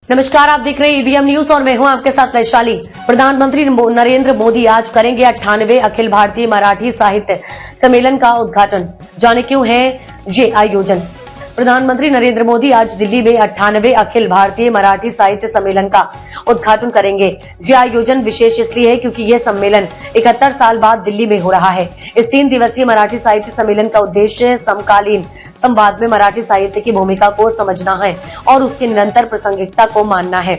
नमस्कार, आप देख रहे हैं ईवीएम न्यूज और मैं हूं आपके साथ वैशाली। प्रधानमंत्री नरेंद्र मोदी आज करेंगे 98वें अखिल भारतीय मराठी साहित्य सम्मेलन का उद्घाटन। जाने क्यों है ये आयोजन। प्रधानमंत्री नरेंद्र मोदी आज दिल्ली में 98वें अखिल भारतीय मराठी साहित्य सम्मेलन का उद्घाटन करेंगे। ये आयोजन विशेष इसलिए है क्योंकि यह सम्मेलन 71 साल बाद दिल्ली में हो रहा है। इस 3 दिवसीय मराठी साहित्य सम्मेलन का उद्देश्य समकालीन संवाद में मराठी साहित्य की भूमिका को समझना है और उसकी निरंतर प्रासंगिकता को मानना है।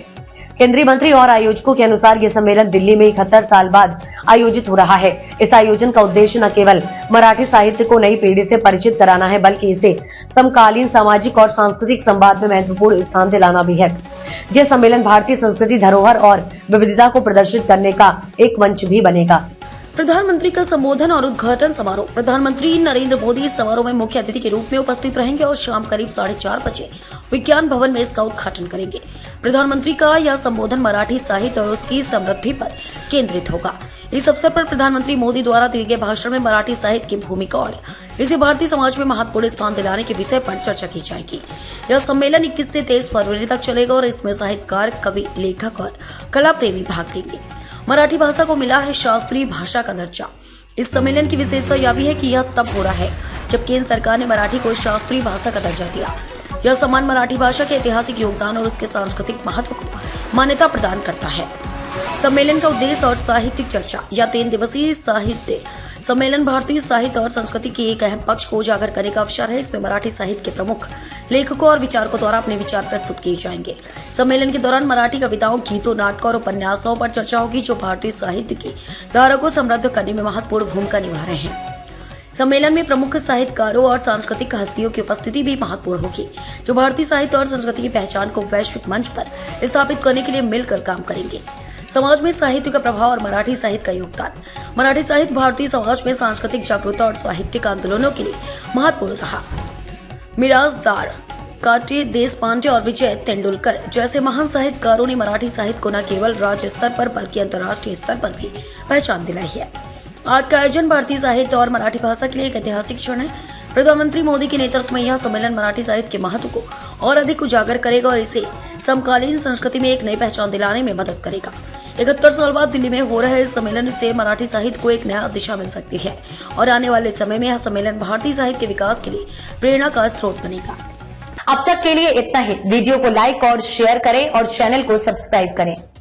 केंद्रीय मंत्री और आयोजकों के अनुसार यह सम्मेलन दिल्ली में 71 साल बाद आयोजित हो रहा है। इस आयोजन का उद्देश्य न केवल मराठी साहित्य को नई पीढ़ी से परिचित कराना है, बल्कि इसे समकालीन सामाजिक और सांस्कृतिक संवाद में महत्वपूर्ण स्थान दिलाना भी है। यह सम्मेलन भारतीय संस्कृति, धरोहर और विविधता को प्रदर्शित करने का एक मंच भी बनेगा। प्रधानमंत्री का संबोधन और उद्घाटन समारोह। प्रधानमंत्री नरेंद्र मोदी इस समारोह में मुख्य अतिथि के रूप में उपस्थित रहेंगे और शाम करीब 4:30 बजे विज्ञान भवन में इसका उद्घाटन करेंगे। प्रधानमंत्री का यह संबोधन मराठी साहित्य और उसकी समृद्धि पर केंद्रित होगा। इस अवसर पर प्रधानमंत्री मोदी द्वारा दिए गए भाषण में मराठी साहित्य की भूमिका और इसे भारतीय समाज में महत्वपूर्ण स्थान दिलाने के विषय पर चर्चा की जाएगी। यह सम्मेलन 21 से 23 फरवरी तक चलेगा और इसमें साहित्यकार, कवि, लेखक और कला प्रेमी भाग लेंगे। मराठी भाषा को मिला है शास्त्रीय भाषा का दर्जा। इस सम्मेलन की विशेषता यह भी है कि यह तब हो रहा है जब केंद्र सरकार ने मराठी को शास्त्रीय भाषा का दर्जा दिया। यह सम्मान मराठी भाषा के ऐतिहासिक योगदान और उसके सांस्कृतिक महत्व को मान्यता प्रदान करता है। सम्मेलन का उद्देश्य और साहित्यिक चर्चा। यह 3 दिवसीय साहित्य सम्मेलन भारतीय साहित्य और संस्कृति के एक अहम पक्ष को उजागर करने का अवसर है। इसमें मराठी साहित्य के प्रमुख लेखकों और विचारकों द्वारा अपने विचार प्रस्तुत किए जाएंगे। सम्मेलन के दौरान मराठी कविताओं, गीतों, नाटकों और उपन्यासों पर चर्चा होगी, जो भारतीय साहित्य की धारा को समृद्ध करने में महत्वपूर्ण भूमिका निभा रहे हैं। सम्मेलन में प्रमुख साहित्यकारों और सांस्कृतिक हस्तियों की उपस्थिति भी महत्वपूर्ण होगी, जो भारतीय साहित्य और संस्कृति की पहचान को वैश्विक मंच पर स्थापित करने के लिए मिलकर काम करेंगे। समाज में साहित्य का प्रभाव और मराठी साहित्य का योगदान। मराठी साहित्य भारतीय समाज में सांस्कृतिक जागरूकता और साहित्यिक आंदोलनों के लिए महत्वपूर्ण रहा। मिरासदार, काटे देशपांडे और विजय तेंदुलकर जैसे महान साहित्यकारों ने मराठी साहित्य को न केवल राज्य स्तर पर बल्कि अंतर्राष्ट्रीय स्तर पर भी पहचान दिलाई है। आज का आयोजन भारतीय साहित्य और मराठी भाषा के लिए एक ऐतिहासिक क्षण है। प्रधानमंत्री मोदी के नेतृत्व में यह सम्मेलन मराठी साहित्य के महत्व को और अधिक उजागर करेगा और इसे समकालीन संस्कृति में एक नई पहचान दिलाने में मदद करेगा। 71 साल बाद दिल्ली में हो रहे इस सम्मेलन से मराठी साहित्य को एक नया दिशा मिल सकती है और आने वाले समय में यह सम्मेलन भारतीय साहित्य के विकास के लिए प्रेरणा का स्रोत बनेगा। अब तक के लिए इतना ही। वीडियो को लाइक और शेयर करें और चैनल को सब्सक्राइब करें।